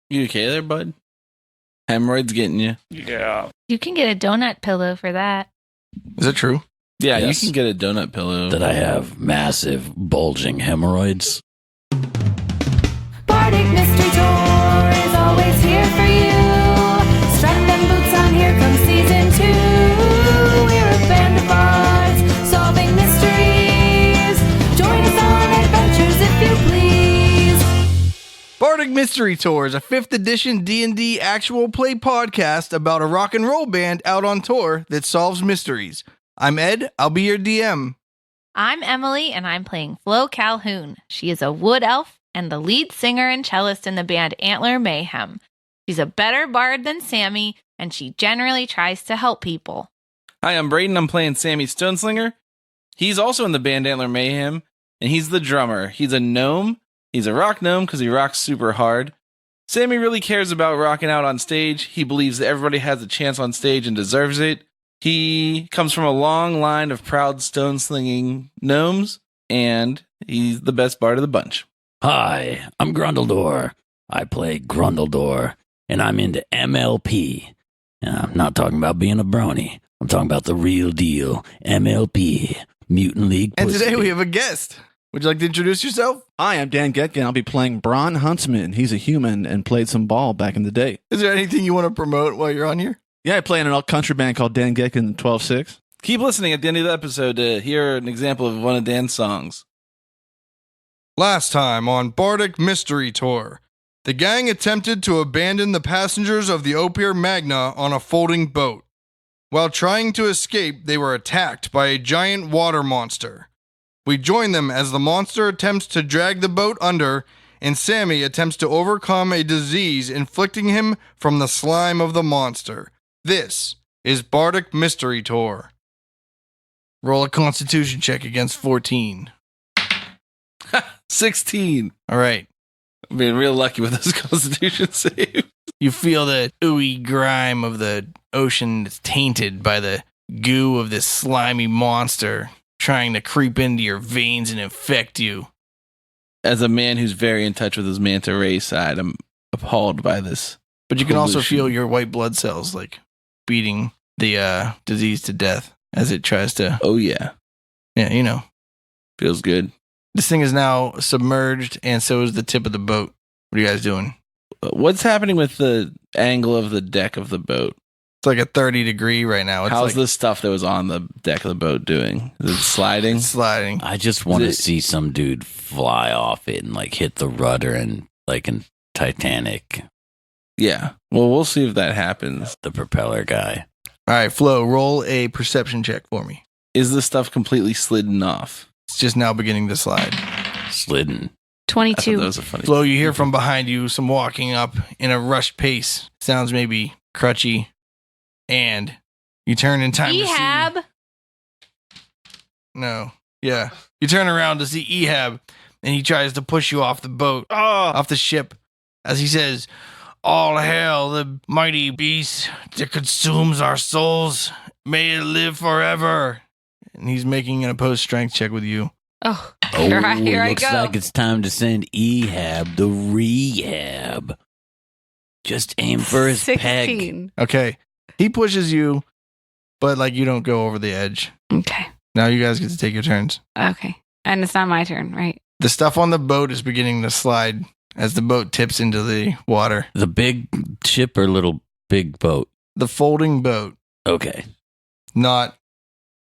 You okay there, bud? Hemorrhoids getting you. Yeah. You can get a donut pillow for that. Is it true? Yeah, Yes. you can get a donut pillow. That I have massive bulging hemorrhoids. Bardic Mystery Tour is always here for you. Strap them boots on, here comes season 2. We're a band of bards solving mysteries. Join us on adventures if you please. Bardic Mystery Tour is a 5th edition D&D actual play podcast about a rock and roll band out on tour that solves mysteries. I'm Ed, I'll be your DM. I'm Emily, and I'm playing Flo Calhoun. She is a wood elf and the lead singer and cellist in the band Antler Mayhem. She's a better bard than Sammy, and she generally tries to help people. Hi, I'm Braden. I'm playing Sammy Stoneslinger. He's also in the band Antler Mayhem, and he's the drummer. He's a gnome. He's a rock gnome because he rocks super hard. Sammy really cares about rocking out on stage. He believes that everybody has a chance on stage and deserves it. He comes from a long line of proud stone-slinging gnomes, and he's the best bard of the bunch. Hi, I'm Grundledor. I play Grundledor, and I'm into MLP. And I'm not talking about being a brony. I'm talking about the real deal. MLP, Mutant League And Pussy. today we have a guest. Would you like to introduce yourself? Hi, I'm Dan Getkin. I'll be playing Bron Huntsman. He's a human and played some ball back in the day. Is there anything you want to promote while you're on here? Yeah, I play in an alt-country band called Dan Getkin 12-6. Keep listening at the end of the episode to hear an example of one of Dan's songs. Last time on Bardic Mystery Tour, the gang attempted to abandon the passengers of the Opir Magna on a folding boat. While trying to escape, they were attacked by a giant water monster. We join them as the monster attempts to drag the boat under, and Sammy attempts to overcome a disease inflicting him from the slime of the monster. This is Bardic Mystery Tour. Roll a Constitution check against 14. 16. All right. I'm being real lucky with this Constitution save. You feel the ooey grime of the ocean that's tainted by the goo of this slimy monster trying to creep into your veins and infect you. As a man who's very in touch with his manta ray side, I'm appalled by this. But you can also pollution. feel your white blood cells like beating the disease to death as it tries to, Oh, yeah. yeah, you know. Feels good. This thing is now submerged, and so is the tip of the boat. What are you guys doing? What's happening with the angle of the deck of the boat? It's like a 30-degree right now. It's How's like, the stuff that was on the deck of the boat doing? Is it sliding? It's sliding. I just want to Is it- see some dude fly off it and like hit the rudder and like in Titanic, Yeah. Well, we'll see if that happens. the propeller guy. All right, Flo, roll a perception check for me. Is the stuff completely slidden off? It's just now beginning to slide. Slidden. I thought that 22. was a funny. Flo, you hear from behind you some walking up in a rushed pace. Sounds maybe crutchy. And you turn in time to Ehab. see... No. Yeah. You turn around to see Ehab, and he tries to push you off the boat, off the ship, as he says, "All hail the mighty beast that consumes our souls. May it live forever." And he's making an opposed strength check with you. Oh, Oh, here I looks go. like it's time to send Ehab the rehab. Just aim for his peg. 16. Okay. He pushes you, but like you don't go over the edge. Okay. Now you guys get to take your turns. Okay. And it's not my turn, right? The stuff on the boat is beginning to slide as the boat tips into the water. The big ship or little big boat? The folding boat, Okay. not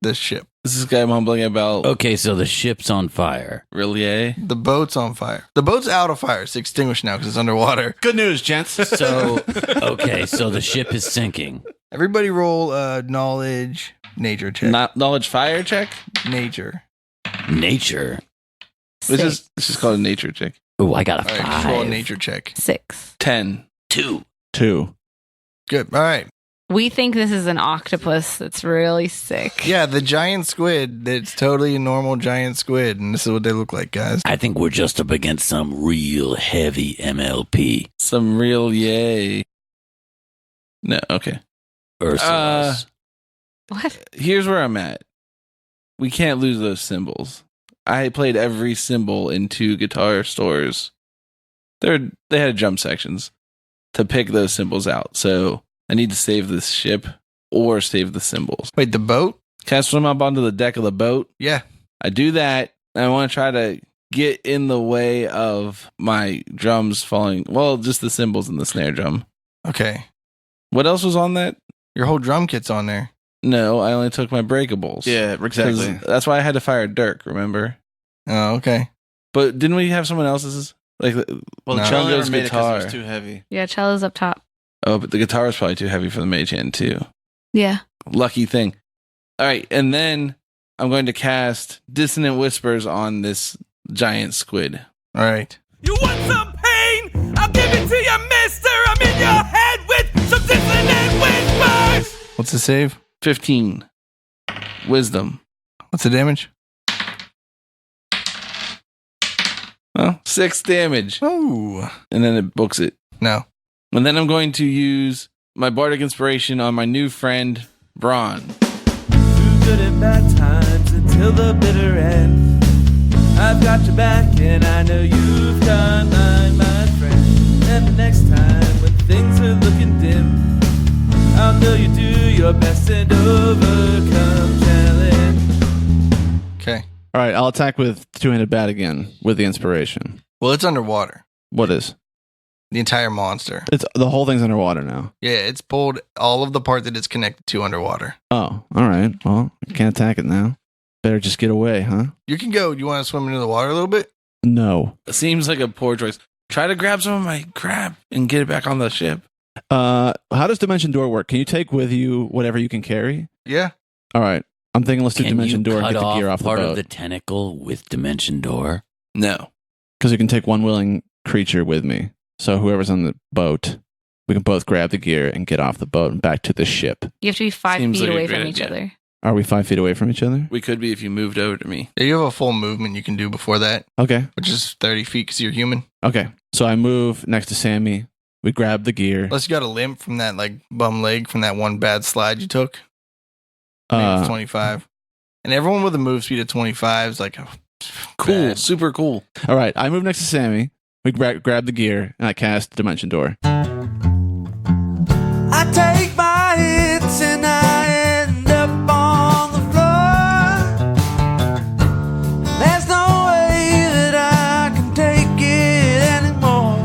the ship. This is guy mumbling about Okay, so the ship's on fire. Relie. The boat's on fire. The boat's out of fire. It's extinguished now because it's underwater. Good news, gents. So, okay, so the ship is sinking. Everybody roll a knowledge nature check. Not knowledge fire check. nature. Nature. It's just called a nature check. Oh, I got a All right, 5. just roll a nature check. 6. 10. 2. 2. Good. All right. We think this is an octopus that's really sick. Yeah, the giant squid. That's totally a normal giant squid, and this is what they look like, guys. I think we're just up against some real heavy MLP. Some real yay. No, okay. Ursulus. What? Here's where I'm at. We can't lose those symbols. I played every symbol in 2 guitar stores. They had jump sections. to pick those symbols out. So I need to save this ship or save the symbols. Wait, the boat? Can I swim up onto the deck of the boat? Yeah. I do that. And I want to try to get in the way of my drums falling. Well, just the cymbals and the snare drum. Okay. What else was on that? Your whole drum kit's on there. No, I only took my breakables. Yeah, exactly. 'Cause that's why I had to fire Dirk, remember? Oh, okay. But didn't we have someone else's? Like, Well, No. the cello Django's never made it 'cause it guitar. was too heavy. Yeah, cello's up top. Oh, but the guitar is probably too heavy for the mage hand, too. Yeah. Lucky thing. All right, and then I'm going to cast Dissonant Whispers on this giant squid. All right. You want some pain? I'll give it to you, mister. I'm in your head with some dissonant whispers. What's the save? 15. Wisdom. What's the damage? Well, 6 damage. Oh. And then it books it. No. And then I'm going to use my Bardic Inspiration on my new friend, Braun. Too good at bad times until the bitter end. I've got your back and I know you've got mine, my friend. And the next time when things are looking dim, I'll know you do your best and overcome challenge. Okay. All right, I'll attack with two-handed bat again with the inspiration. Well, it's underwater. What is? The entire monster. It's the whole thing's underwater now. Yeah, it's pulled all of the part that it's connected to underwater. Oh, all right. Well, I can't attack it now. Better just get away, huh? You can go. You want to swim into the water a little bit? No. Seems like a poor choice. Try to grab some of my crap and get it back on the ship. How does Dimension Door work? Can you take with you whatever you can carry? Yeah. All right. I'm thinking let's do Can Dimension you Door and cut get the gear off the part boat. of the tentacle with Dimension Door? No. Because you can take one willing creature with me. So whoever's on the boat, we can both grab the gear and get off the boat and back to the ship. You have to be 5 Seems feet like a away great from each idea. other. Are we 5 feet away from each other? We could be if you moved over to me. Yeah, you have a full movement you can do before that, Okay. which is 30 feet because you're human. Okay. So I move next to Sammy. We grab the gear. Unless you got a limp from that like bum leg from that one bad slide you took. Maybe it's 25. And everyone with a move speed of 25 is like Cool. bad. Super cool. All right. I move next to Sammy. We grab the gear and I cast Dimension Door. I take my hits and I end up on the floor. There's no way that I can take it anymore.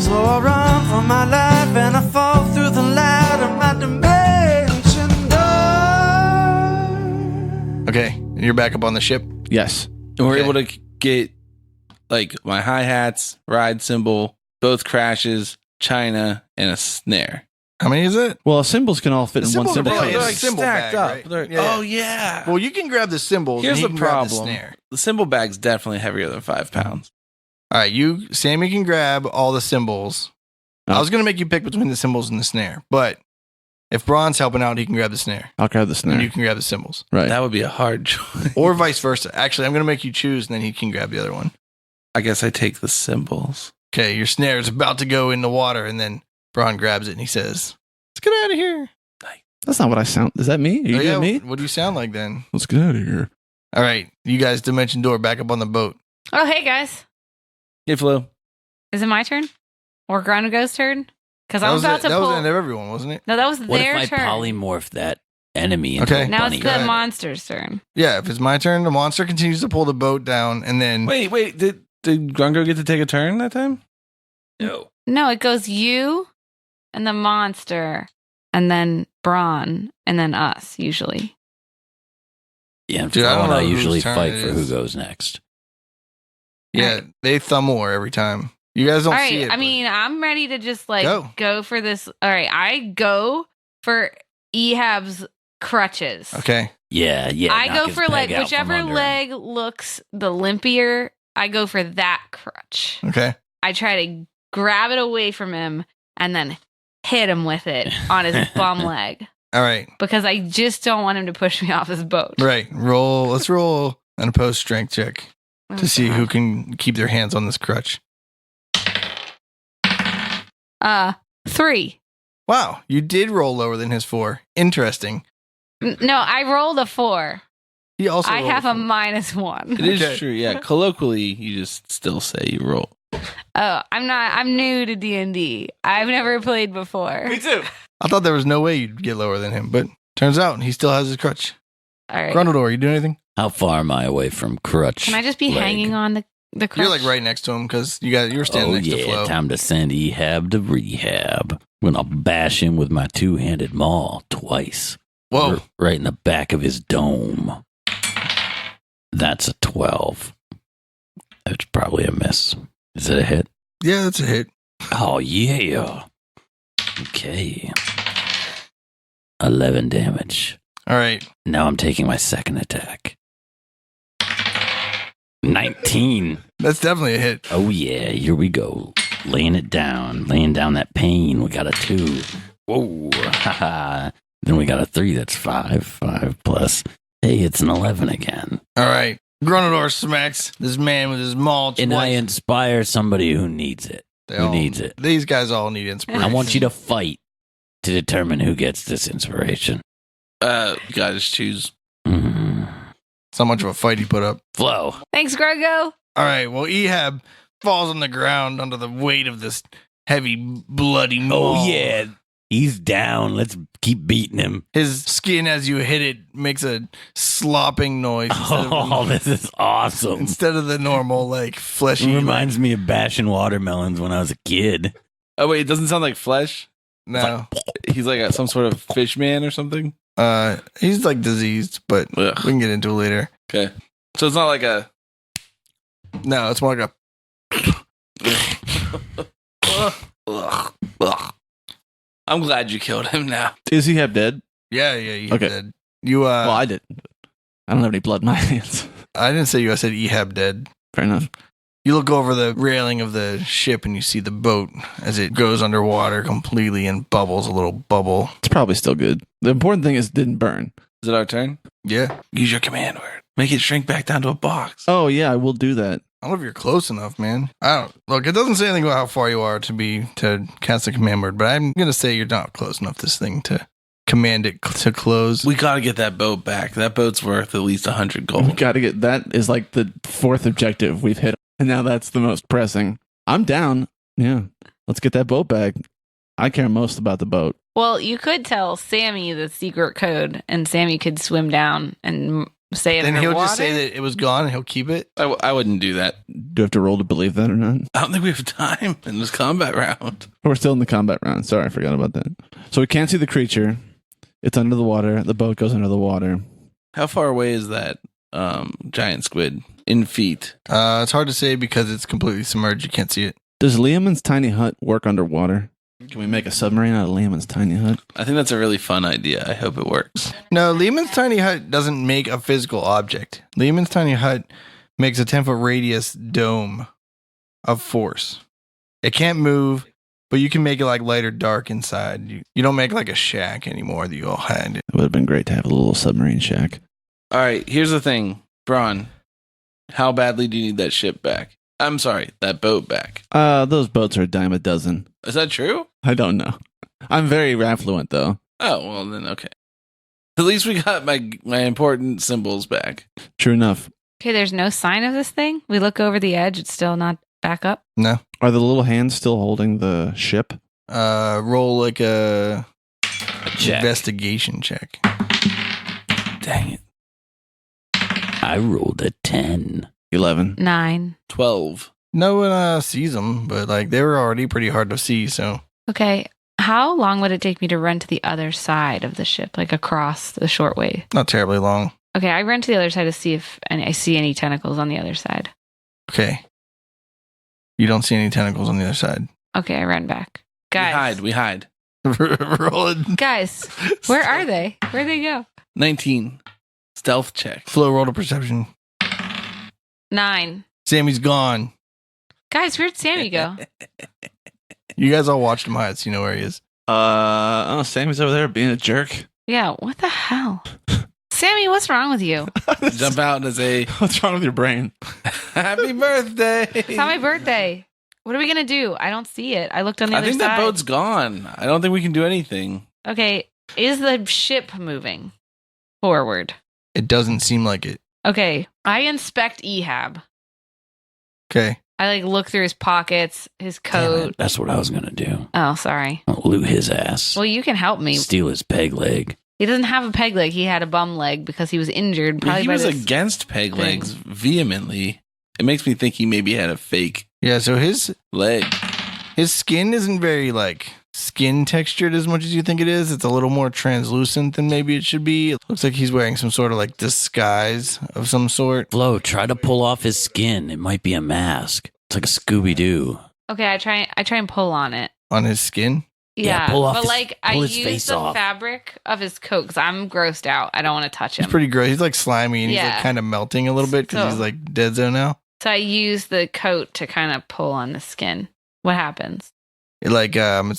So I run for my life and I fall through the light of my dimension door. Okay. And you're back up on the ship. Yes. And we're Okay. able to get like my hi-hats, ride cymbal, both crashes, china, and a snare. How many is it? Well, symbols can all fit The in one symbols are symbol. probably case. like symbol stacked bag, up. right? They're- Yeah. Oh, yeah. Well, you can grab the symbols. Here's and he the can grab problem. The snare. The cymbal bag's definitely heavier than 5 pounds. All right, Sammy can grab all the symbols. Oh. I was gonna make you pick between the symbols and the snare, but if Braun's helping out, he can grab the snare, I'll grab the and snare. you can grab the symbols, Right. That would be a hard choice. or vice versa. Actually, I'm gonna make you choose, and then he can grab the other one. I guess I take the symbols. Okay, your snare is about to go in the water, and then Braun grabs it and he says, "Let's get out of here." That's not what I sound. Is that me? Are you Oh, yeah, doing me? what do you sound like then? Let's get out of here. All right, you guys, Dimension Door, back up on the boat. Oh, hey, guys. Hey, Flo. Is it my turn? Or Grunago's turn? Because That I'm was about to that was pull. the end of everyone, wasn't it? No, that was What their if I turn. polymorph that enemy into Okay. a Now bunny? it's Go the ahead. monster's turn. Yeah, if it's my turn, the monster continues to pull the boat down, and then Wait. Did Grungo get to take a turn that time? No. No, it goes you and the monster and then Braun and then us, usually. Yeah, and Dude, I Flo don't and I know whose usually turn fight it for who is. goes next. yeah, they thumb war every time. You guys don't All see right. it. I but- mean, I'm ready to just like Go. go for this. All right. I go for Ehab's crutches. okay. Yeah. I knock go his for like peg out from whichever under him. leg looks the limpier. I go for that crutch. Okay. I try to grab it away from him and then hit him with it on his bum leg All right. because I just don't want him to push me off his boat. Right. Roll. Let's roll an opposed strength check Oh, to see God. who can keep their hands on this crutch. 3. Wow, you did roll lower than his 4. Interesting. No, I rolled a 4. He also. I rolled have a four. -1. It is Okay. true. Yeah. Colloquially, you just still say you roll. Oh, I'm new to D&D. I've never played before. Me too. I thought there was no way you'd get lower than him, but turns out he still has his crutch. All right. Grundledor, you do anything? How far am I away from Crutch? Can I just be leg? hanging on the crutch? You're like right next to him because you were standing next to Flo. Time to send Ehab to rehab. I'm gonna bash him with my two-handed maul twice. Whoa. Right in the back of his dome. That's a 12. It's probably a miss. Is it a hit? Yeah, that's a hit. Oh, yeah. Okay. 11 damage. All right. Now I'm taking my second attack. 19. That's definitely a hit. Oh, yeah. Here we go. Laying down that pain. We got a 2. Whoa. Haha. Then we got a 3. That's 5. 5 plus. Hey, it's an 11 again. All right. Grundledor smacks this man with his maul. And I twice. inspire somebody who needs it. They needs it? These guys all need inspiration. I want you to fight to determine who gets this inspiration. You guys choose. Mm. It's not much of a fight he put up. Flo. Thanks, Grego. All right. Well, Ehab falls on the ground under the weight of this heavy, bloody maul. Oh, yeah. He's down. Let's keep beating him. His skin, as you hit it, makes a slopping noise Oh, this is awesome. instead of the normal, like, fleshy. It reminds me of bashing watermelons when I was a kid. Oh wait, it doesn't sound like flesh. No. He's like some sort of fish man or something. He's like diseased, but Ugh. we can get into it later. Okay, so it's not like a. No, it's more like I'm glad you killed him now. Is he have dead? yeah, you Okay. dead. You Well, I didn't. I don't have any blood in my hands. I didn't say you. I said Ehab dead. Fair enough. You look over the railing of the ship and you see the boat as it goes underwater completely and bubbles a little bubble. It's probably still good. The important thing is it didn't burn. Is it our turn? Yeah. Use your command word. Make it shrink back down to a box. Oh, yeah, I will do that. I don't know if you're close enough, man. I don't look. It doesn't say anything about how far you are to cast a command word, but I'm gonna say you're not close enough. This thing to command it to close. We gotta get that boat back. That boat's worth at least 100 We gold. got to get that is like the fourth objective we've hit. And now that's the most pressing. I'm down. Yeah. Let's get that boat back. I care most about the boat. Well, you could tell Sammy the secret code, and Sammy could swim down and say it Then he'll underwater. just say that it was gone and he'll keep it. I wouldn't do that. Do I have to roll to believe that or not? I don't think we have time in this combat round. We're still in the combat round. Sorry, I forgot about that. So we can't see the creature. It's under the water. The boat goes under the water. How far away is that giant squid in feet? It's hard to say because it's completely submerged. You can't see it. Does Liam's tiny hut work underwater? Can we make a submarine out of Liam's tiny hut? I think that's a really fun idea. I hope it works. No, Lehman's tiny hut doesn't make a physical object. Lehman's tiny hut makes a 10-foot radius dome of force. It can't move, but you can make it like light or dark inside. You don't make like a shack anymore that you all had. It would have been great to have a little submarine shack. All right, here's the thing. Braun, how badly do you need that ship back? I'm sorry, that boat back. Those boats are a dime a dozen. Is that true? I don't know. I'm very affluent, though. Oh, well then, okay. At least we got my important symbols back. True enough. Okay, there's no sign of this thing. We look over the edge. It's still not back up. No. Are the little hands still holding the ship? Roll like a Check. investigation check. Dang it. I rolled a 10. 11. 9. 12. No one sees them, but like they were already pretty hard to see. So Okay, how long would it take me to run to the other side of the ship, like across the short way? not terribly long. Okay, I run to the other side to see if I see any tentacles on the other side. Okay. You don't see any tentacles on the other side. Okay, I run back. Guys, We hide. Roll it. guys, where are they? Where'd they go? 19. Stealth check. Flo, roll a perception. 9. Sammy's gone. Guys, where'd Sammy go? You guys all watched him hide, so you know where he is. Oh, Sammy's over there being a jerk. Yeah, what the hell? Sammy, what's wrong with you? Jump out and say, What's wrong with your brain? happy birthday. It's not my birthday. What are we going to do? I don't see it. I looked on the I other think side. that boat's gone. I don't think we can do anything. Okay, is the ship moving forward? It doesn't seem like it. Okay, I inspect Ehab. Okay. I look through his pockets, his Damn coat. it, that's what I was gonna do. Oh, sorry. I'll loot his ass. Well, you can help me. Steal his peg leg. He doesn't have a peg leg. He had a bum leg because he was injured. Probably He by was this against peg thing. legs vehemently. It makes me think he maybe had a fake Yeah, so his leg. skin isn't very skin textured as much as you think it is. It's a little more translucent than maybe it should be. It looks like he's wearing some sort of disguise of some sort. Flo, try to pull off his skin. It might be a mask. It's like a Scooby-Doo. Okay, I try and pull on it. On his skin? Yeah, Yeah, pull off but his- I pull his use face the off. fabric of his coat because I'm grossed out. I don't want to touch him. He's pretty gross. He's slimy and he's Yeah. kind of melting a little bit because So- he's dead zone now. So I use the coat to kind of pull on the skin. What happens? It's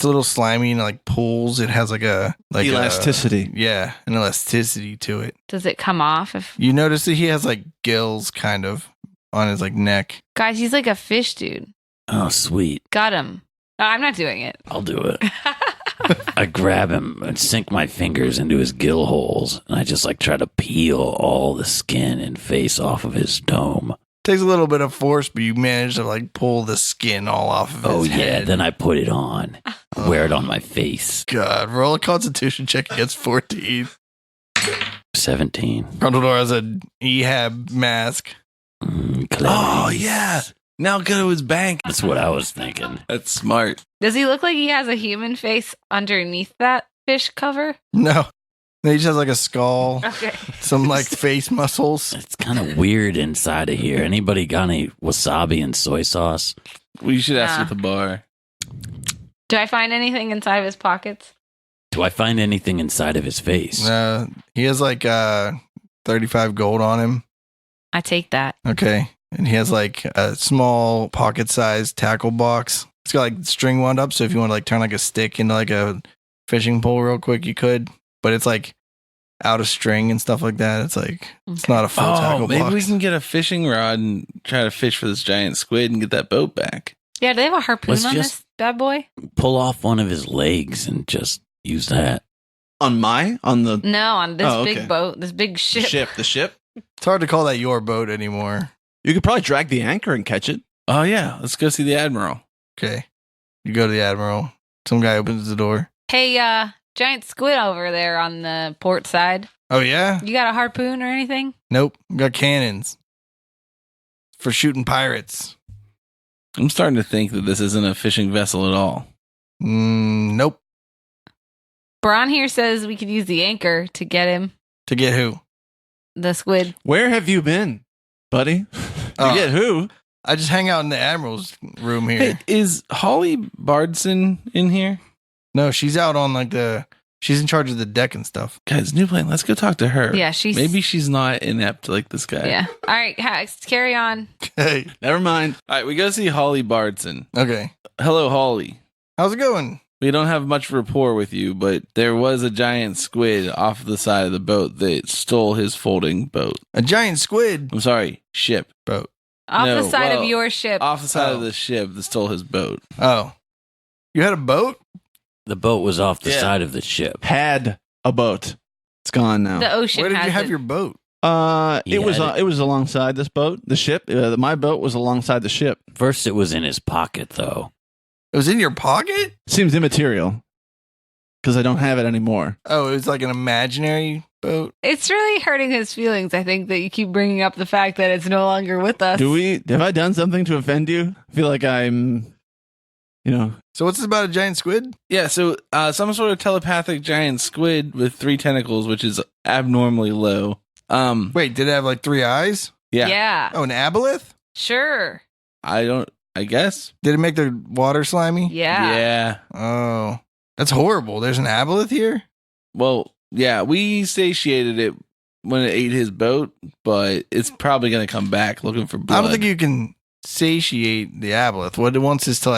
a little slimy and pulls. It has Elasticity. Yeah, an elasticity to it. Does it come off? If You notice that he has gills kind of on his neck. guys, he's like a fish dude. Oh, sweet. Got him. No, I'm not doing it. I'll do it. I grab him and sink my fingers into his gill holes, and I just try to peel all the skin and face off of his dome. Takes a little bit of force, but you manage to pull the skin all off of Oh his yeah, head. then I put it on, wear it on my face. God, roll a Constitution check against 14. 17. Grundledor has a Ehab mask. Clever. Oh, yeah. Now go to his bank. That's what I was thinking. That's smart. Does he look like he has a human face underneath that fish cover? No, he just has a skull, Okay. some face muscles. It's kind of weird inside of here. Anybody got any wasabi and soy sauce? We should ask Nah. at the bar. Do I find anything inside of his pockets? Do I find anything inside of his face? He has 35 gold on him. I take that. Okay. And he has a small pocket sized tackle box. It's got string wound up. So if you want to turn a stick into a fishing pole real quick, you could. But it's out of string and stuff like that. It's not a full Oh, tackle maybe box. we can get a fishing rod and try to fish for this giant squid and get that boat back. Yeah, do they have a harpoon Let's on just- this bad boy? Pull off one of his legs and just use that. On the No, on this Oh, okay. big boat, this big ship. The ship. It's hard to call that your boat anymore. You could probably drag the anchor and catch it. Oh, yeah. Let's go see the Admiral. Okay. You go to the Admiral. Some guy opens the door. Hey, giant squid over there on the port side. Oh, yeah? You got a harpoon or anything? Nope. We got cannons for shooting pirates. I'm starting to think that this isn't a fishing vessel at all. Nope. Bron here says we could use the anchor to get him, To get who? the squid. Where have you been, buddy? Oh. To get who? I just hang out in the Admiral's room here. Hey, is Holly Bardson in here? No, she's out on she's in charge of the deck and stuff. Guys, new plan. Let's go talk to her. Yeah, she's Maybe she's not inept like this guy. Yeah. All right, carry on. Hey. Never mind. All right, we go see Holly Bardson. Okay. Hello, Holly. How's it going? We don't have much rapport with you, but there was a giant squid off the side of the boat that stole his folding boat. A giant squid I'm sorry, ship. boat. Off No, the side well, of your ship. Off the side Oh. of the ship that stole his boat. Oh. You had a boat? The boat was off the Yeah. side of the ship. Had a boat. It's gone now. The ocean Where did has you have it. your boat? It was had it was alongside this boat, the ship. My boat was alongside the ship. First, it was in his pocket, though. It was in your pocket? Seems immaterial because I don't have it anymore. Oh, it was an imaginary boat? It's really hurting his feelings, I think, that you keep bringing up the fact that it's no longer with us. Have I done something to offend you? I feel like I'm, So what's this about a giant squid? Yeah, so some sort of telepathic giant squid with 3 tentacles, which is abnormally low. Wait, did it have 3 eyes? Yeah. Yeah. Oh, an aboleth? Sure. I guess. Did it make the water slimy? Yeah. Yeah. Oh, that's horrible. There's an aboleth here? Well, yeah, we satiated it when it ate his boat, but it's probably going to come back looking for blood. I don't think you can satiate the aboleth. What it wants is to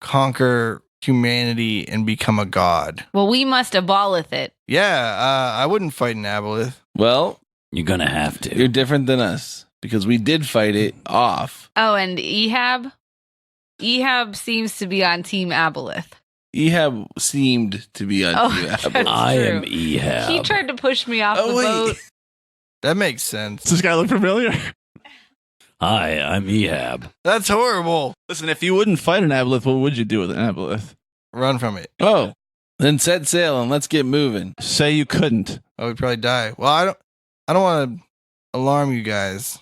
conquer humanity and become a god. Well, we must aboleth it. Yeah, I wouldn't fight an aboleth. Well, You're going to have to. you're different than us because we did fight it off. Oh, and Ehab? Ehab seems to be on Team Aboleth. Ehab seemed to be on Oh, you, that's Apple. I am true. Ehab. He tried to push me off Oh, the wait. boat. That makes sense. does this guy look familiar? Hi, I'm Ehab. That's horrible. Listen, if you wouldn't fight an aboleth, what would you do with an aboleth? Run from it. Oh, then set sail and let's get moving. Say you couldn't. I would probably die. Well, I don't want to alarm you guys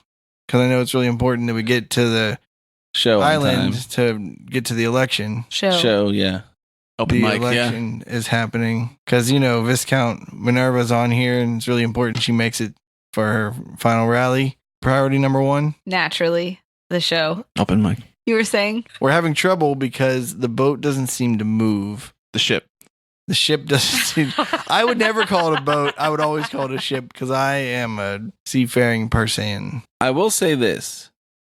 because I know it's really important that we get to the Show on island time. to get to the election. Show, yeah. Open The mic, yeah. election is happening because Viscount Minerva's on here, and it's really important she makes it for her final rally. Priority number 1. Naturally, the show. Open mic. You were saying? We're having trouble because the boat doesn't seem to move. The ship. The ship doesn't seem. I would never call it a boat. I would always call it a ship because I am a seafaring person. I will say this.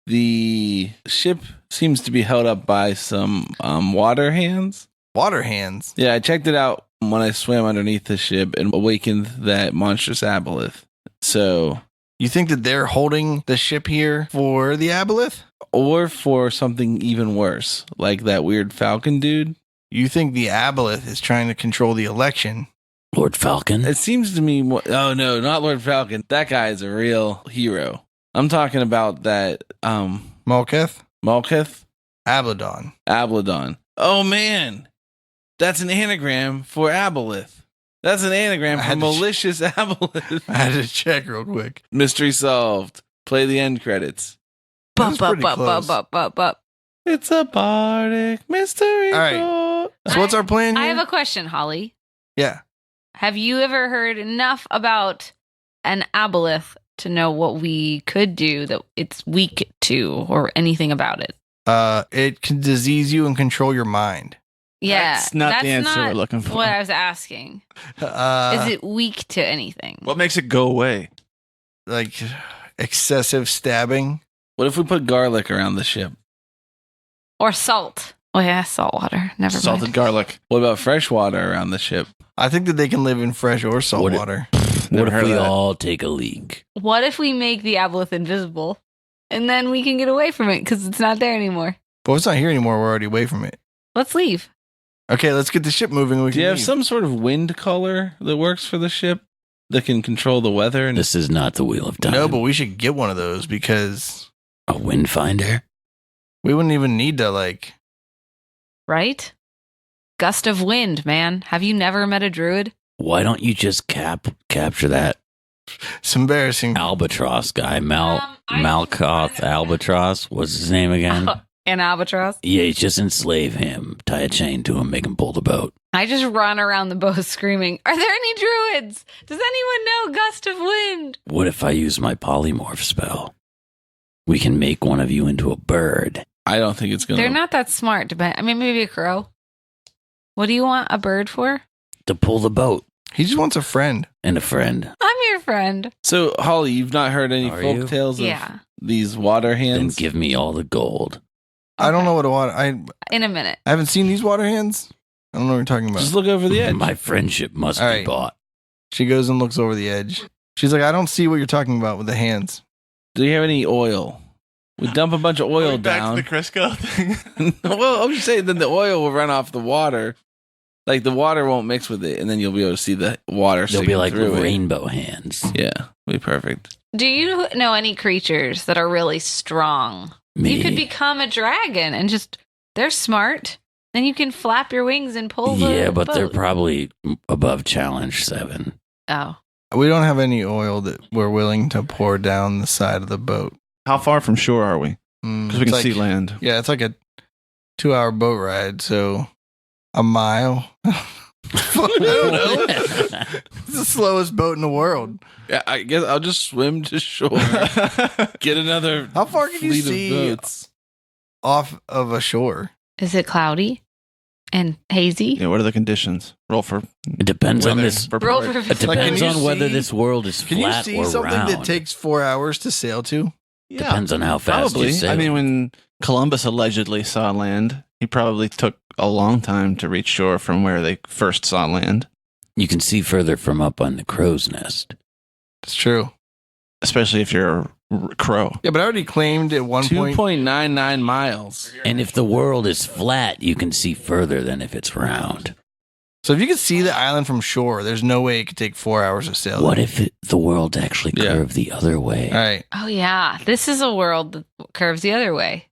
The ship seems to be held up by some water hands. Water hands. Yeah, I checked it out when I swam underneath the ship and awakened that monstrous aboleth. So, You think that they're holding the ship here for the aboleth? or for something even worse, like that weird falcon dude. You think the aboleth is trying to control the election? Lord Falcon? It seems to me, oh no, not Lord Falcon. That guy is a real hero. I'm talking about that Malketh? Malkith Ablodon. Ablodon. Oh man, that's an anagram for aboleth. That's an anagram I for had to malicious aboleth. I had to check real quick. Mystery solved. Play the end credits. That was pretty close. It's a bardic mystery. All right. tour. So what's our plan here? I have a question, Holly. Yeah. Have you ever heard enough about an aboleth to know what we could do that it's weak to or anything about it? It can disease you and control your mind. Yeah. That's not the answer not we're looking for. what I was asking. Is it weak to anything? What makes it go away? like excessive stabbing? What if we put garlic around the ship? Or salt? Oh yeah, salt water. Never Salted mind. garlic. What about fresh water around the ship? I think that they can live in fresh or salt What it- water. What Never if heard we of that. all take a leak? What if we make the aboleth invisible, and then we can get away from it because it's not there anymore? But it's not here anymore. We're already away from it. Let's leave. Okay, let's get the ship moving. We Do you can have leave. some sort of wind color that works for the ship that can control the weather? And This is not the Wheel of Time. No, but we should get one of those because A wind finder? we wouldn't even need to Right? Gust of wind, man. Have you never met a druid? Why don't you just capture that It's embarrassing. albatross guy, I- Malkoth Albatross? What's his name again? An albatross? Yeah, you just enslave him, tie a chain to him, make him pull the boat. I just run around the boat screaming, "Are there any druids? Does anyone know gust of wind?" What if I use my polymorph spell? We can make one of you into a bird. I don't think it's going They're to. not that smart. I mean, maybe a crow. What do you want a bird for? To pull the boat He just wants a friend. and a friend. I'm your friend. So, Holly, you've not heard any Are folk you? tales of Yeah. these water Then hands? give me all the gold. I don't Okay. know what a water. I In a minute. haven't seen these water hands. I don't know what you're talking about. Just look over the edge. My friendship must All be right. bought. She goes and looks over the edge. She's like, I don't see what you're talking about with the hands. Do you have any oil? We dump a bunch of oil Back down. to the Crisco thing. Well, I'm just saying then the oil will run off the water. Like the water won't mix with it, and then you'll be able to see the water. They'll be sticking like through it. rainbow hands. Yeah, be perfect. Do you know any creatures that are really strong? Me. You could become a dragon and they're smart. Then you can flap your wings and pull the Yeah, but they're boat. probably above challenge 7. Oh. We don't have any oil that we're willing to pour down the side of the boat. How far from shore are we? Because we can It's see like- land. Yeah, it's like a 2-hour boat ride, so a mile. I don't know. It's the slowest boat in the world. Yeah, I guess I'll just swim to shore. Get another. How far can you fleet see of boats. off of a shore? Is it cloudy and hazy? Yeah, what are the conditions? Roll for It depends on weather this. Roll report. for It Like, depends can you on whether see- this world is Can you flat see or something round. that takes 4 hours to sail to? Depends on how fast Probably. you sail. I mean, when Columbus allegedly saw land, he probably took a long time to reach shore from where they first saw land, you can see further from up on the crow's nest. It's true. especially if you're a crow. Yeah, but I already claimed at one point. 2.99 miles. And if the world is flat, you can see further than if it's round. So if you could see the island from shore, there's no way it could take 4 hours to sail. What if the world actually curved the other way? All right. Oh, yeah. This is a world that curves the other way.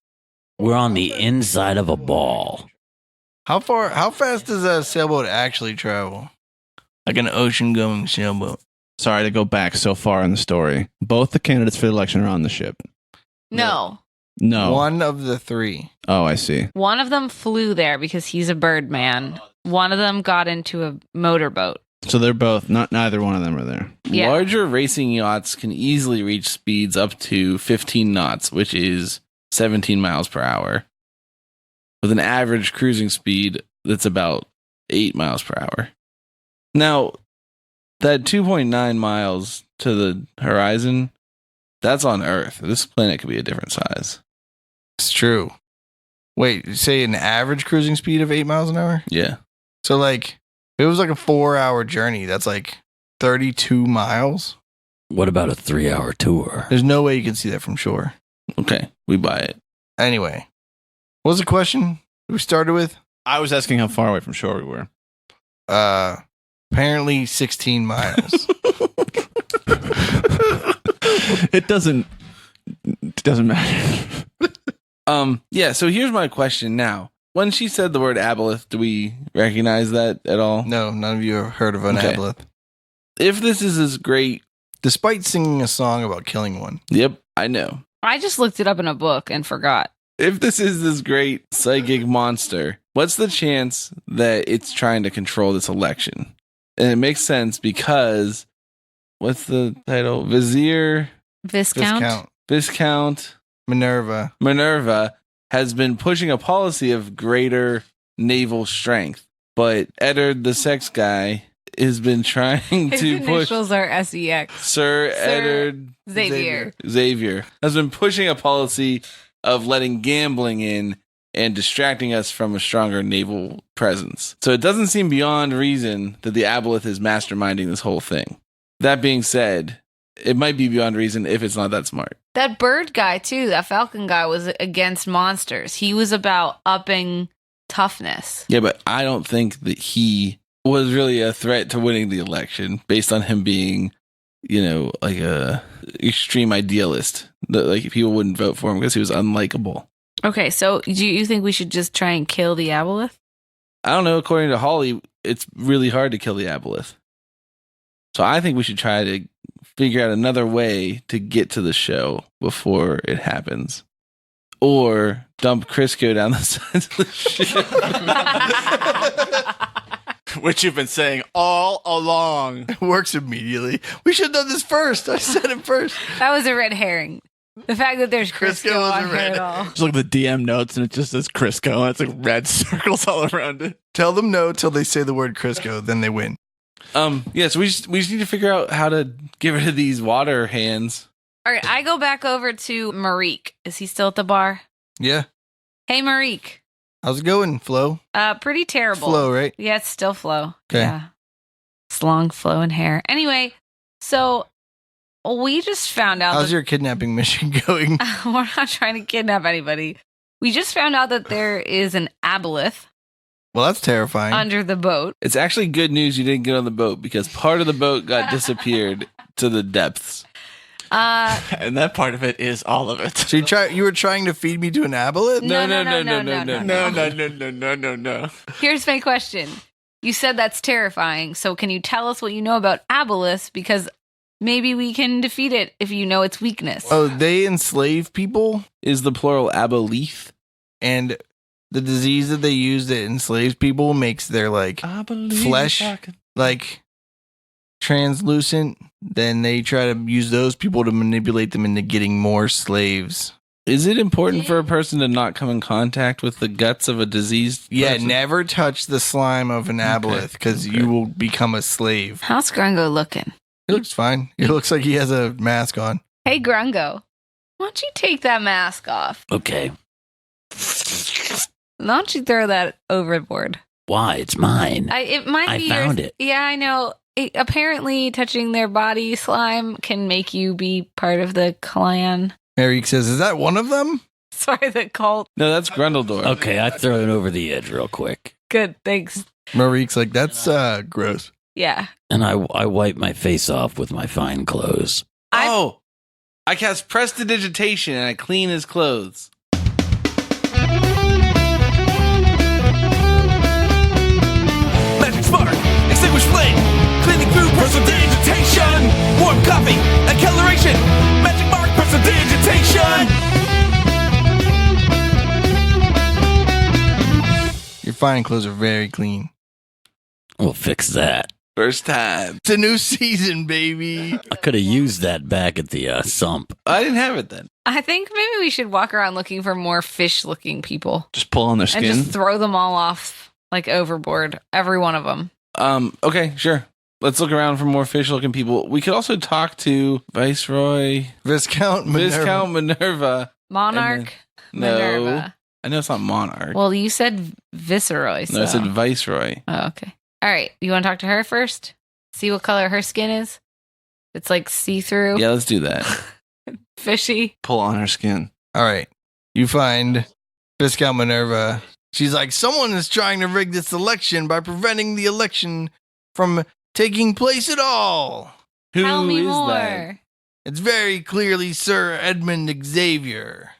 We're on the inside of a ball. How fast does a sailboat actually travel? Like an ocean-going sailboat. Sorry to go back so far in the story. Both the candidates for the election are on the ship. No. No. One of the three. Oh, I see. One of them flew there because he's a bird man. One of them got into a motorboat. So they're both, neither one of them are there. Yeah. Larger racing yachts can easily reach speeds up to 15 knots, which is 17 miles per hour, with an average cruising speed that's about 8 miles per hour. Now, that 2.9 miles to the horizon, that's on Earth. This planet could be a different size. It's true. Wait, you say an average cruising speed of 8 miles an hour? Yeah. So, like, if it was like a 4-hour journey, that's like 32 miles. What about a 3-hour tour? There's no way you can see that from shore. Okay, we buy it. Anyway, what was the question we started with? I was asking how far away from shore we were. Apparently 16 miles. It doesn't matter. Yeah, so here's my question now. When she said the word aboleth, do we recognize that at all? No, none of you have heard of an Okay. aboleth. If this is as great, Despite singing a song about killing one. yep, I know. I just looked it up in a book and forgot. If this is this great psychic monster, what's the chance that it's trying to control this election? And it makes sense because what's the title? Viscount? Viscount Minerva. has been pushing a policy of greater naval strength. But Eddard, the sex guy, has been trying His to push initials are SEX. Sir Eddard Xavier has been pushing a policy of letting gambling in and distracting us from a stronger naval presence. So it doesn't seem beyond reason that the aboleth is masterminding this whole thing. That being said, it might be beyond reason if it's not that smart. That bird guy, too, that falcon guy was against monsters. He was about upping toughness. Yeah, but I don't think that he was really a threat to winning the election based on him being, like a extreme idealist. Like people wouldn't vote for him because he was unlikable. Okay, so do you think we should just try and kill the aboleth? I don't know. According to Holly, it's really hard to kill the aboleth. So I think we should try to figure out another way to get to the show before it happens. Or dump Crisco down the sides of the ship. Which you've been saying all along. It works immediately. We should have done this first. I said it first. That was a red herring. The fact that there's Crisco Crisco was on a here red- at all. Just look at the DM notes and it just says Crisco. And it's like red circles all around it. Tell them no till they say the word Crisco, then they win. Yeah, so we just need to figure out how to get rid of these water hands. All right, I go back over to Marique. Is he still at the bar? Yeah. Hey, Marique. How's it going, Flo? Pretty terrible. Flo, right? Yeah, it's still Flo. Okay. Yeah. It's long flowing hair. Anyway, so we just found out How's that your kidnapping mission going? we're not trying to kidnap anybody. We just found out that there is an aboleth Well, that's terrifying. under the boat. It's actually good news you didn't get on the boat because part of the boat got disappeared to the depths. And that part of it is all of it. So you were trying to feed me to an aboleth? No. No. Here's my question. You said that's terrifying. So can you tell us what you know about aboleths? Because maybe we can defeat it if you know its weakness. Oh, they enslave people, Is the plural aboleth? and the disease that they use that enslaves people makes their I believe flesh like translucent. Then they try to use those people to manipulate them into getting more slaves. Is it important for a person to not come in contact with the guts of a diseased Yeah, person? never touch the slime of an aboleth because you will become a slave. How's Grungo looking? He looks fine. He looks like he has a mask on. Hey, Grungo. Why don't you take that mask off? Okay. Why don't you throw that overboard? Why? It's mine. It might I be found yours. it. Yeah, I know. Apparently, touching their body slime can make you be part of the clan. Eric says, "Is that one of them?" Sorry, the cult. No, that's Grundledor. Okay, I throw it over the edge real quick. Good, thanks. Marique's like, that's gross. Yeah. And I wipe my face off with my fine clothes. I cast prestidigitation and I clean his clothes. Magic spark, extinguish flame, cleaning through prestidigitation, warm coffee, acceleration, magic mark, prestidigitation. Your fine clothes are very clean. We'll fix that. First time. It's a new season, baby. I could have used that back at the sump. I didn't have it then. I think maybe we should walk around looking for more fish-looking people Just pull on their and skin. just throw them all off, like, overboard. Every one of them. Okay, sure. Let's look around for more fish-looking people. We could also talk to Viceroy, Viscount Minerva. Viscount Minerva. Monarch No. Minerva. I know it's not Monarch. Well, you said Viceroy, so. No, I said Viceroy. Oh, okay. All right. You want to talk to her first? See what color her skin is? It's like see-through. Yeah, let's do that. Fishy. Pull on her skin. All right. You find Viscount Minerva. She's like, someone is trying to rig this election by preventing the election from taking place at all. Who Tell me is more. that? It's very clearly Sir Edmund Xavier.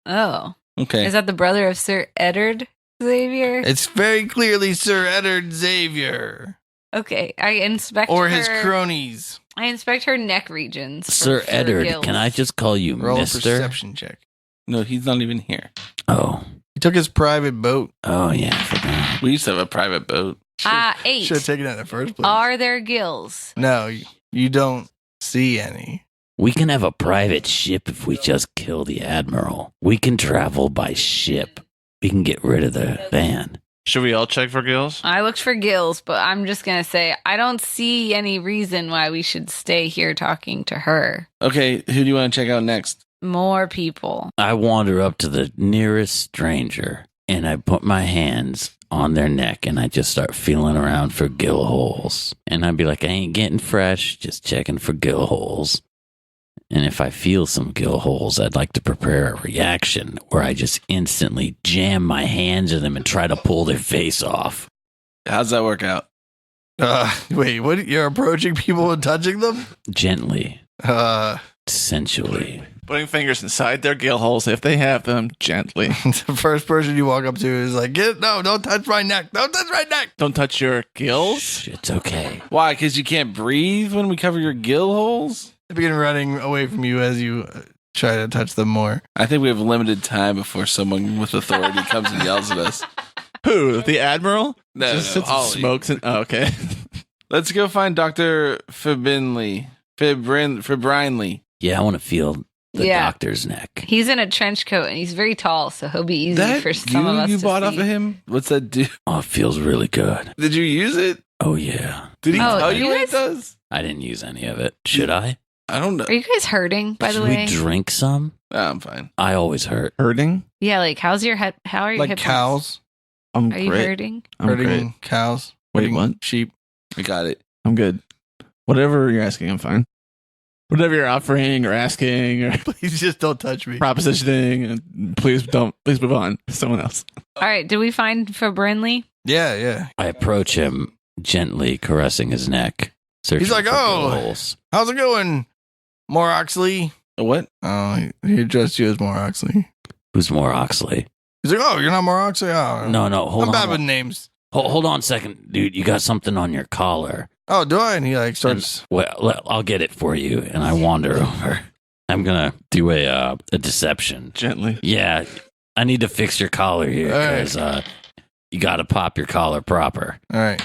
Oh. Okay. Is that the brother of Sir Eddard Xavier? It's very clearly Sir Eddard Xavier. Okay. I inspect Or her. his cronies. I inspect her neck regions. Sir for Eddard, gills. can I just call you Roll a Mister? perception check. No, he's not even here. Oh. He took his private boat. Oh, yeah, I forgot. We used to have a private boat. 8. Should have taken it in the first place. Are there gills? No, you don't see any. We can have a private ship if we just kill the Admiral. We can travel by ship. We can get rid of the van. Should we all check for gills? I looked for gills, but I'm just going to say I don't see any reason why we should stay here talking to her. Okay, who do you want to check out next? More people. I wander up to the nearest stranger and I put my hands on their neck and I just start feeling around for gill holes. And I'd be like, I ain't getting fresh, just checking for gill holes. And if I feel some gill holes, I'd like to prepare a reaction where I just instantly jam my hands in them and try to pull their face off. How's that work out? Wait, what? You're approaching people and touching them? Gently, The sensually. Putting fingers inside their gill holes if they have them, gently. first person you walk up to is like, don't touch my neck. Don't touch my neck. Don't touch your gills. Shh, it's okay. Why? Because you can't breathe when we cover your gill holes? They begin running away from you as you try to touch them more. I think we have limited time before someone with authority comes and yells at us. Who? The Admiral? No, Just no, sits and Ollie. smokes and okay. Let's go find Dr. Fibrinley. Yeah, I want to feel the Yeah. doctor's neck. He's in a trench coat and he's very tall, so he'll be easy That for some of us you to bought see. off of him? What's that do? Oh, it feels really good. Did you use it? Oh, yeah. Did he Oh, tell you you what guys- it does? I didn't use any of it. Should I? I don't know. Are you guys hurting, by the Should way? we drink some? I'm fine. I always hurt. Hurting? Yeah, like how's your head? How are your Like hip cows, I'm Are you great. hurting? I'm hurting great. cows. Wait, hurting what? Sheep. We got it. I'm good. Whatever you're asking, I'm fine. Whatever you're offering or asking or Please just don't touch me. propositioning, please move on. Someone else. All right, did we find Fabrinley? Yeah. I approach him, gently caressing his neck. Searching He's like, for "Oh." gill holes. How's it going, More Oxley? What? Oh, he addressed you as More Oxley. Who's more Oxley? He's like, oh, you're not More Oxley? Oh, No, hold I'm on. bad with names. Hold on a second, dude. You got something on your collar. Oh, do I? And he like starts. Well, I'll get it for you. And I wander over. I'm gonna do a deception. Gently. Yeah, I need to fix your collar here All right. because you got to pop your collar proper. All right.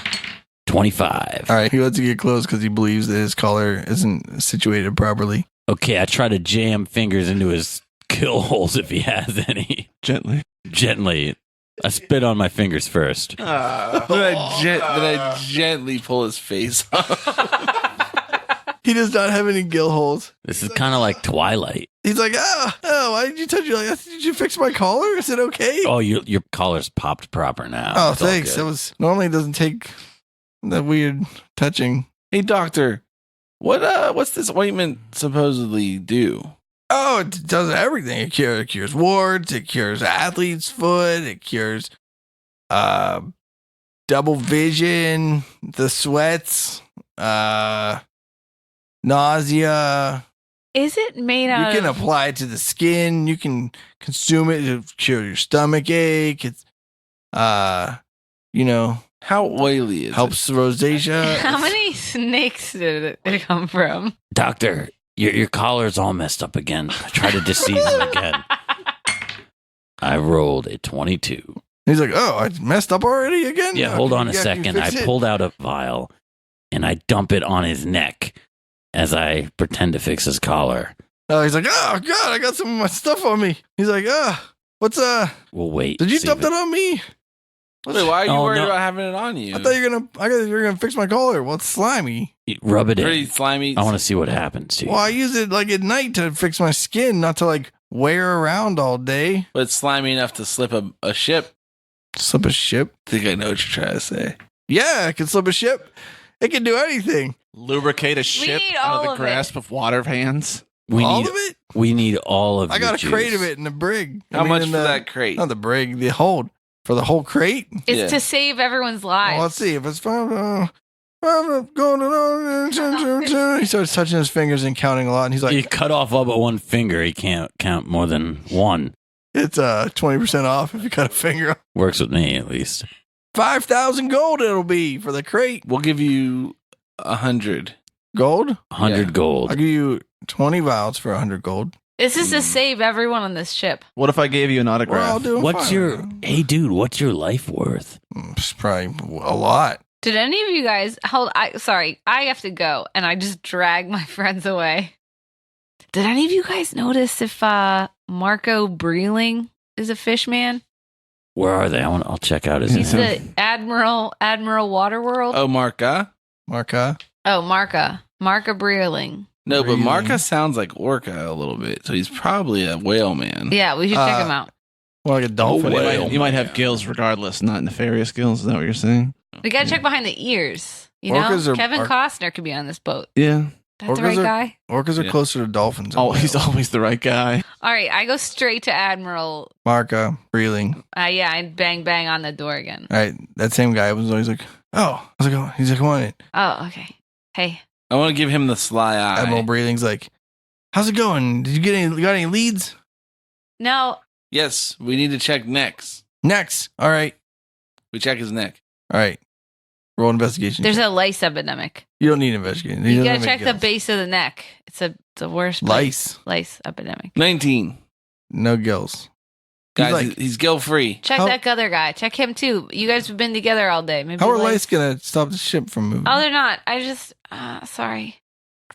25. All right. He lets you get close because he believes that his collar isn't situated properly. Okay, I try to jam fingers into his gill holes if he has any. Gently. Gently. I spit on my fingers first. Then I gently pull his face off. He does not have any gill holes. This is kind of like Twilight. He's like, why did you touch you? Like, did you fix my collar? Is it okay? Oh, your collar's popped proper now. Oh, It's all thanks. good. That was normally it doesn't take that weird touching. Hey, doctor, what's this ointment supposedly do? Oh, it does everything. It cures warts. It cures athlete's foot. It cures double vision, the sweats, nausea. Is it made You out can of... apply it to the skin. You can consume it to cure your stomach ache. It's, How oily is helps rosacea. How many snakes did it come from? Doctor, your collar's all messed up again. I tried to deceive him again. I rolled a 22. He's like, oh, I messed up already again? Yeah, Oh, hold on a can you second. I fix it? pulled out a vial and I dump it on his neck as I pretend to fix his collar. Oh, he's like, oh, God, I got some of my stuff on me. He's like, what's, We'll wait. did you see dump if it- that on me? Wait, why are you Oh, worried no. about having it on you? I thought you were gonna fix my collar. Well, it's slimy. Rub it Pretty in. slimy. I want to see what happens to you. Well, I use it like at night to fix my skin, not to like wear around all day. But it's slimy enough to slip a ship. Slip a ship? I think I know what you're trying to say. Yeah, it can slip a ship. It can do anything. Lubricate a ship need out all of the of it. grasp of water hands. We All need of it? we need all of I got your a crate juice. of it in the brig. How much in for the- that crate? Not the brig, the hold. For the whole crate? It's Yeah. to save everyone's lives. Well, let's see. If it's fine, going on. He starts touching his fingers and counting a lot. And he's You like, cut off all but one finger. He can't count more than one. it's 20% off if you cut a finger off. Works with me, at least. 5,000 gold it'll be for the crate. We'll give you 100. Gold? 100 Yeah. gold. I'll give you 20 vials for 100 gold. This is to save everyone on this ship. What if I gave you an autograph? Well, I'll do it What's fine. your... Hey, dude, what's your life worth? It's probably a lot. Did any of you guys sorry, I have to go, and I just drag my friends away. Did any of you guys notice if Marco Breeling is a fish man? Where are they? I'll check out his... He's the Admiral Waterworld. Oh, Marca? Marca? Oh, Marca Breeling. No, but Really? Marca sounds like Orca a little bit. So he's probably a whale man. Yeah, we should check him out. More like a dolphin. No way. But you might have gills regardless, not nefarious gills. Is that what you're saying? We gotta check behind the ears. You Orcas know, are- Kevin are- Costner could be on this boat. Yeah. That's the Orcas right are- guy. Orcas are Yeah. closer to dolphins. than Oh, he's whales. always the right guy. All right, I go straight to Admiral. Marca, Breeling. Yeah, I bang on the door again. All right, that same guy was always like, oh. I was like, oh. He's like, come on in. Oh, okay. Hey, I want to give him the sly eye. Admiral Breeling's like, how's it going? Did you got any leads? no, Yes, we need to check necks. Next. All right. We check his neck. All right. Roll investigation. there's a lice epidemic. You don't need investigation. You He gotta doesn't check make the gills. base of the neck. It's the worst Lice. lice epidemic. 19. No gills. Guys, like- he's gill free. Check How- that other guy. Check him too. You guys have been together all day. Maybe How are lice- lice going to stop the ship from moving? Oh, they're not. I just sorry.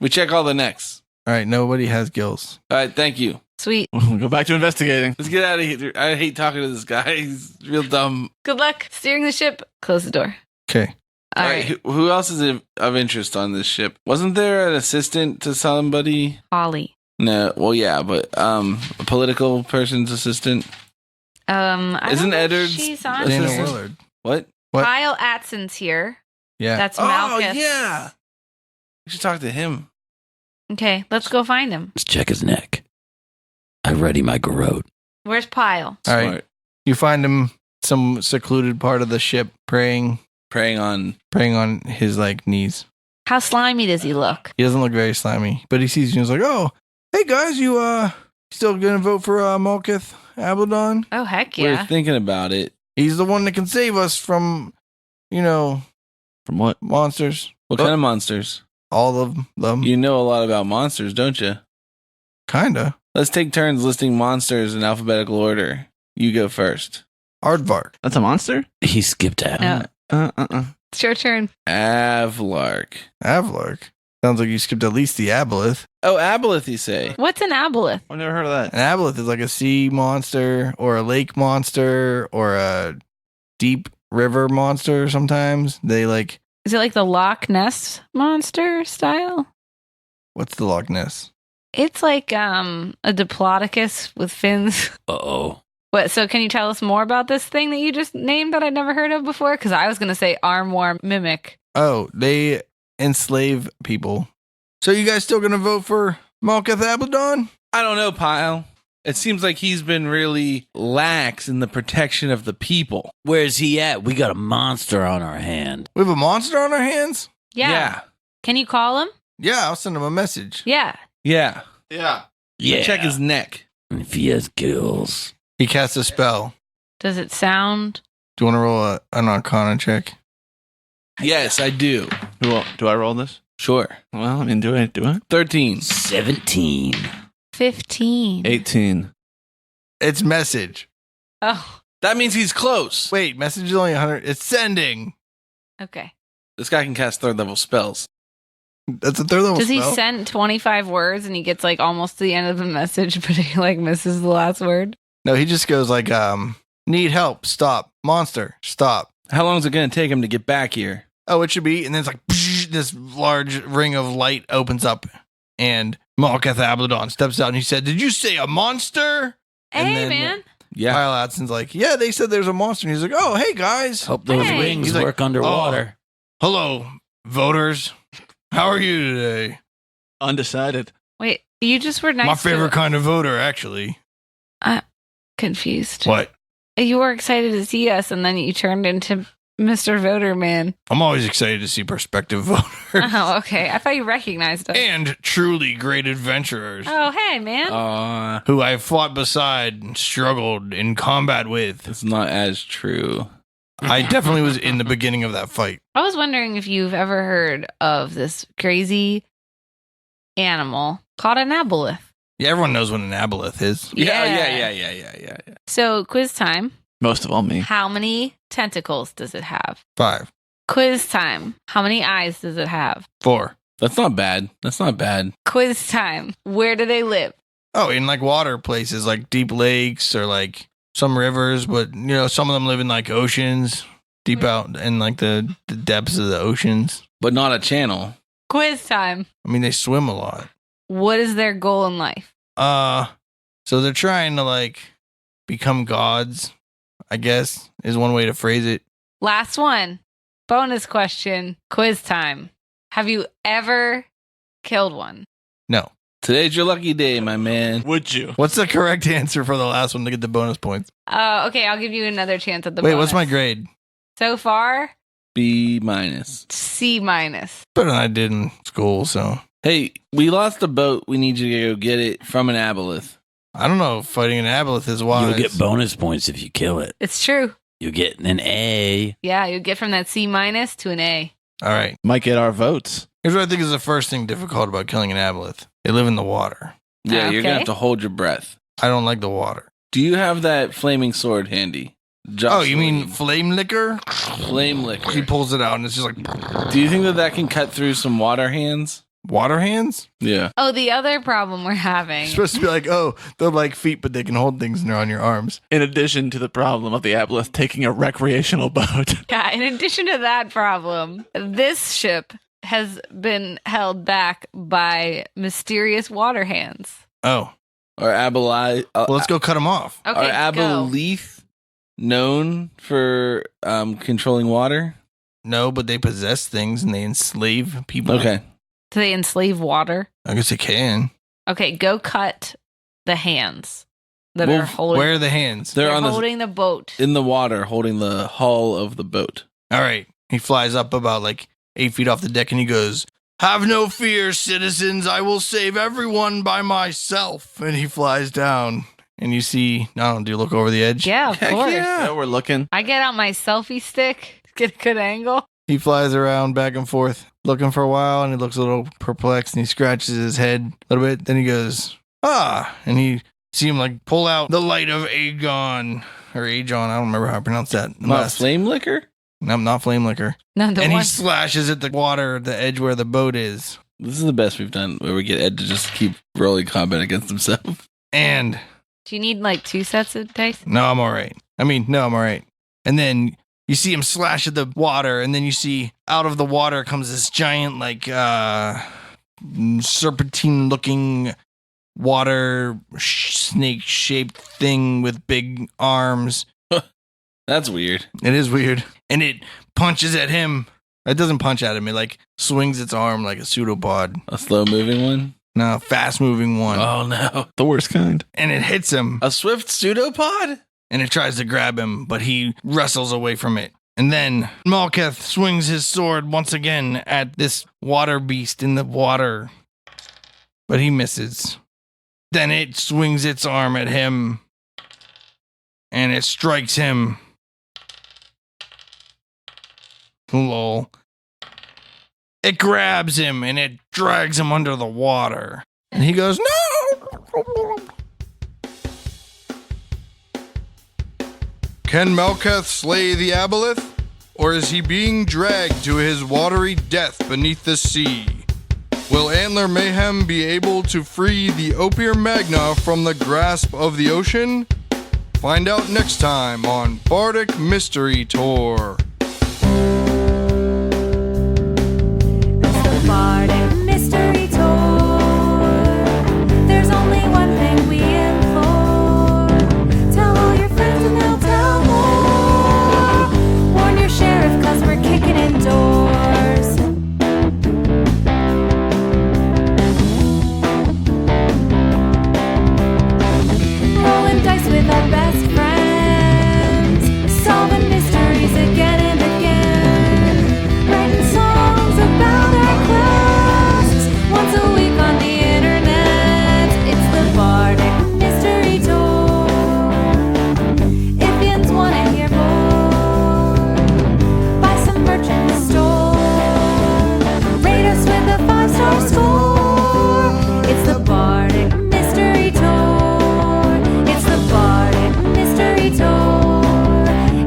We check all the necks. All right. Nobody has gills. All right, thank you. Sweet. We'll go back to investigating. Let's get out of here. I hate talking to this guy. He's real dumb. Good luck steering the ship. Close the door. Okay. All All right. right, who else is of interest on this ship? Wasn't there an assistant to somebody? Holly. No, well, yeah, but a political person's assistant. I don't Isn't know if Eddard's she's on Daniel here. Willard. What? What? Kyle Atson's here. Yeah. That's Oh, Malchus. yeah. We should talk to him. Okay, let's go find him. Let's check his neck. I ready my garrote. Where's Pyle? All right. Smart. You find him some secluded part of the ship praying Preying on. on his like knees. How slimy does he look? He doesn't look very slimy, but he sees you and he's like, oh, hey guys, you still going to vote for Malkith Abaddon? Oh, heck We're yeah. thinking about it. He's the one that can save us from, From what? monsters. What kind of monsters? All of them. You know a lot about monsters, don't you? Kinda. Let's take turns listing monsters in alphabetical order. You go first. Aardvark. That's a monster? He skipped out. No, Uh. it's your turn. Avlark. Avlark. Sounds like you skipped at least the aboleth. Oh, Aboleth, you say? What's an aboleth? I've never heard of that. An aboleth is like a sea monster or a lake monster or a deep river monster sometimes. They like, Is it like the Loch Ness monster style? what's the Loch Ness? It's like a diplodocus with fins. Uh-oh. What? So can you tell us more about this thing that you just named that I'd never heard of before? Because I was going to say armoire mimic. Oh, they enslave people. So you guys still gonna vote for Malkith Abaddon? I don't know, Pyle. It seems like he's been really lax in the protection of the people. Where's he at? We got a monster on our hand. We have a monster on our hands? Yeah. Can you call him? Yeah, I'll send him a message. Yeah. Yeah. Yeah. Yeah. Check his neck. If he has gills. He casts a spell. Does it sound? Do you want to roll an Arcana check? Yes, I do. Do I roll this? Sure. Well, I mean, do I? 13. 17. 15. 18. It's message. Oh, That means he's close. Wait, message is only 100. It's sending. okay. This guy can cast third level spells. That's a third level Does he spell. send 25 words and he gets like almost to the end of the message, but he like misses the last word? No, he just goes like, need help. Stop. Monster. Stop. How long is it going to take him to get back here? Oh, it should be. And then it's like, this large ring of light opens up and Malkath Abaddon steps out and he said, did you say a monster? And Hey, then- man. Yeah. Kyle Adson's like, yeah, they said there's a monster. And he's like, oh, hey, guys. Hope those Hey. rings He's like, work underwater. Hello, voters. How are you today? Undecided. Wait, you just were nice. My favorite to kind of voter, actually. Confused. What? You were excited to see us and then you turned into Mr. Voter Man. I'm always excited to see prospective voters Oh, okay. I thought you recognized us. and truly great adventurers Oh, hey, man. who I fought beside and struggled in combat with. It's not as true. I definitely was in the beginning of that fight. I was wondering if you've ever heard of this crazy animal called an aboleth. Yeah, everyone knows what an aboleth is. Yeah. So, quiz time. Most of all, me. How many tentacles does it have? 5, Quiz time. How many eyes does it have? 4. That's not bad. That's not bad. Quiz time. Where do they live? Oh, in like water places, like deep lakes or like some rivers, but you know, some of them live in like oceans, deep out in like the depths of the oceans. But not a channel. Quiz time. I mean, they swim a lot. What is their goal in life? So they're trying to like become gods, I guess, is one way to phrase it. Last one. Bonus question. Quiz time. Have you ever killed one? No. Today's your lucky day, my man. Would you? What's the correct answer for the last one to get the bonus points? Okay, I'll give you another chance at the Wait, bonus. what's my grade? So far, B minus. C minus. Better than I did in school, so Hey, we lost a boat. We need you to go get it from an aboleth. I don't know if fighting an aboleth is wise. You'll get bonus points if you kill it. It's true. You get an A. Yeah, you get from that C minus to an A. All right. Might get our votes. Here's what I think is the first thing difficult about killing an aboleth. They live in the water. Yeah, you're going to Okay. have to hold your breath. I don't like the water. Do you have that flaming sword handy? Oh, you mean flame liquor? flame liquor? He pulls it out and it's just like Do you think that can cut through some water hands? water hands? Yeah. Oh, the other problem we're having. It's supposed to be like, oh, they're like feet, but they can hold things and they're on your arms. In addition to the problem of the aboleth taking a recreational boat. Yeah, in addition to that problem, this ship has been held back by mysterious water hands. Oh, Or aboleth. well, let's go cut them off. Okay, Are go. aboleth known for controlling water? No, but they possess things and they enslave people. Okay. Do they enslave water? I guess they can. Okay, go cut the hands that Well, are holding. Where are the hands? They're they're on the holding the boat. in the water, holding the hull of the boat. All right. He flies up about like 8 feet off the deck and he goes, have no fear, citizens. I will save everyone by myself. And he flies down and you see, I don't know, do you look over the edge? Yeah, of Heck course. yeah. Yeah, we're looking. I get out my selfie stick, get a good angle. He flies around back and forth looking for a while and he looks a little perplexed and he scratches his head a little bit. Then he goes, and he see him like pull out the light of Aegon or Aegon. I don't remember how I pronounce that. Not flame liquor? No, not flame liquor. No, the And one. he slashes at the water, the edge where the boat is. This is the best we've done where we get Ed to just keep rolling combat against himself. And Do you need like 2 sets of dice? no, I'm all right. I'm all right. And then you see him slash at the water, and then you see out of the water comes this giant, like, serpentine-looking water snake-shaped thing with big arms. That's weird. It is weird. And it punches at him. It doesn't punch at him. It, like, swings its arm like a pseudopod. A slow moving one? No, fast-moving one. Oh, no. The worst kind. And it hits him, A swift pseudopod? and it tries to grab him, but he wrestles away from it. And then Malketh swings his sword once again at this water beast in the water, but he misses. Then it swings its arm at him, and it strikes him. Lol. It grabs him, and it drags him under the water. And he goes, no! Can Malketh slay the Aboleth? Or is he being dragged to his watery death beneath the sea? Will Antler Mayhem be able to free the Opir Magna from the grasp of the ocean? Find out next time on Bardic Mystery Tour. The Bardic Mystery Tour. There's only one thing we implore. Tell all your friends and they'll tell more. Warn your sheriff 'cause we're kicking in doors. Rolling dice with our best friends. Solving mysteries again and again. Writing songs about our quests. Once a week on the internet. It's the Bardic Mystery Tour. If yins wanna hear more, buy some merch in the store. Rate us with a 5-star score. It's the Bardic Mystery Tour. It's the Bardic Mystery Tour.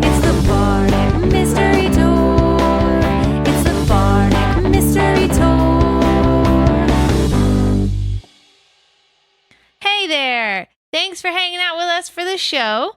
It's the Bardic Mystery Tour. It's the Bardic Mystery Tour. Hey there! Thanks for hanging out with us for the show.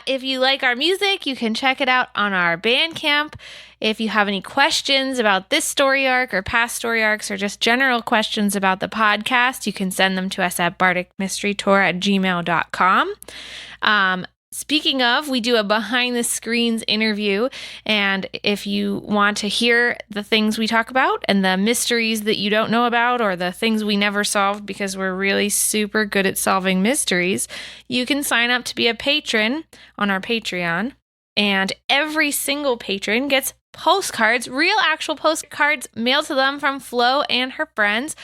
If you like our music, you can check it out on our Bandcamp. If you have any questions about this story arc or past story arcs or just general questions about the podcast, you can send them to us at bardicmysterytour@gmail.com. Speaking of, we do a behind the screens interview, and if you want to hear the things we talk about and the mysteries that you don't know about or the things we never solved because we're really super good at solving mysteries, you can sign up to be a patron on our Patreon, and every single patron gets postcards, real actual postcards mailed to them from Flo and her friends,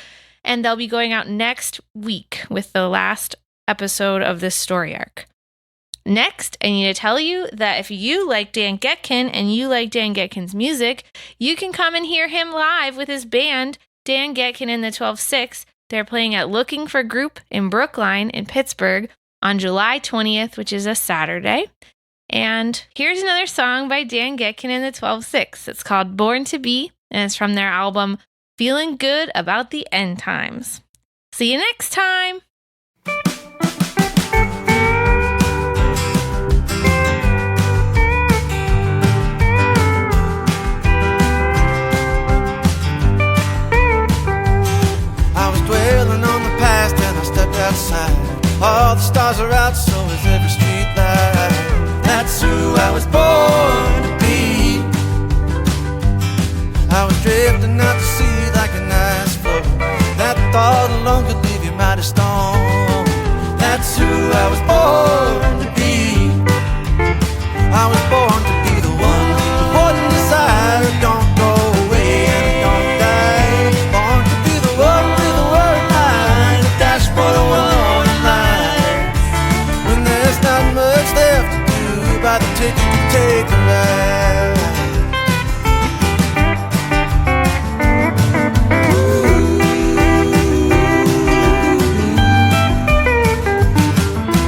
and they'll be going out next week with the last episode of this story arc. Next, I need to tell you that if you like Dan Getkin and you like Dan Getkin's music, you can come and hear him live with his band, Dan Getkin and the 12-6. They're playing at Looking for Group in Brookline in Pittsburgh on July 20th, which is a Saturday. And here's another song by Dan Getkin and the 12-6. It's called Born to Be, and it's from their album Feeling Good About the End Times. See you next time! Dwelling on the past and I stepped outside. All the stars are out, so is every street light. That's who I was born to be. I was drifting out to sea like a nice float. That thought alone could leave you mighty stoned. That's who I was born to be. I was born to be the one, the one desire. Don't go away and don't die. Born to be the one with the word line, a dashboard of warning lights. When there's not much left to do, buy the ticket to take the ride.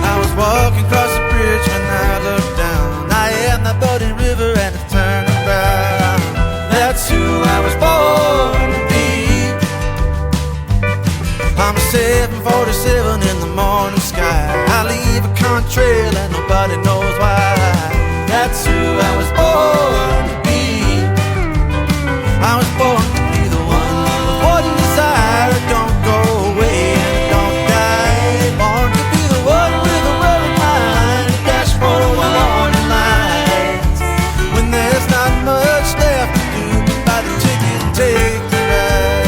I was walking across the bridge when I looked down. I am that bloody river and it turned around. That's who I was born to be. I'm a 747 in the morning sky. I leave a current trail and nobody knows why. That's who I was born to be. I was born to be the one with one desire. Don't go away and don't die. Born to be the one with a rolling line, a dashboard of warning lights. When there's not much left to do, buy the ticket and take the ride.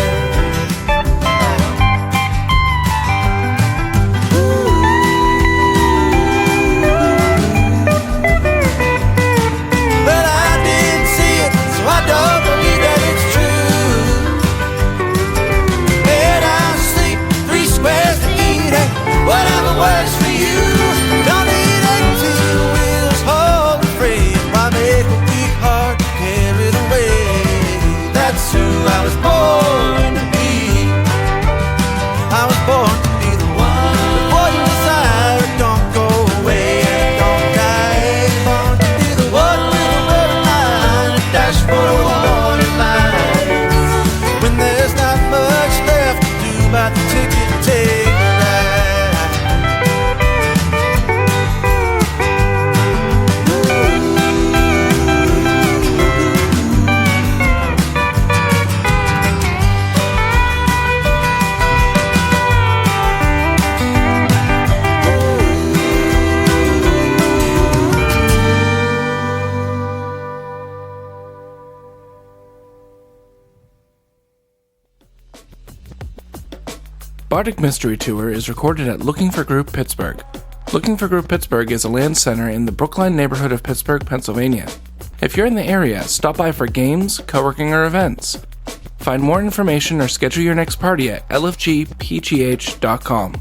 Bardic Mystery Tour is recorded at Looking for Group Pittsburgh. Looking for Group Pittsburgh is a land center in the Brookline neighborhood of Pittsburgh, Pennsylvania. If you're in the area, stop by for games, co-working, or events. Find more information or schedule your next party at lfgpgh.com.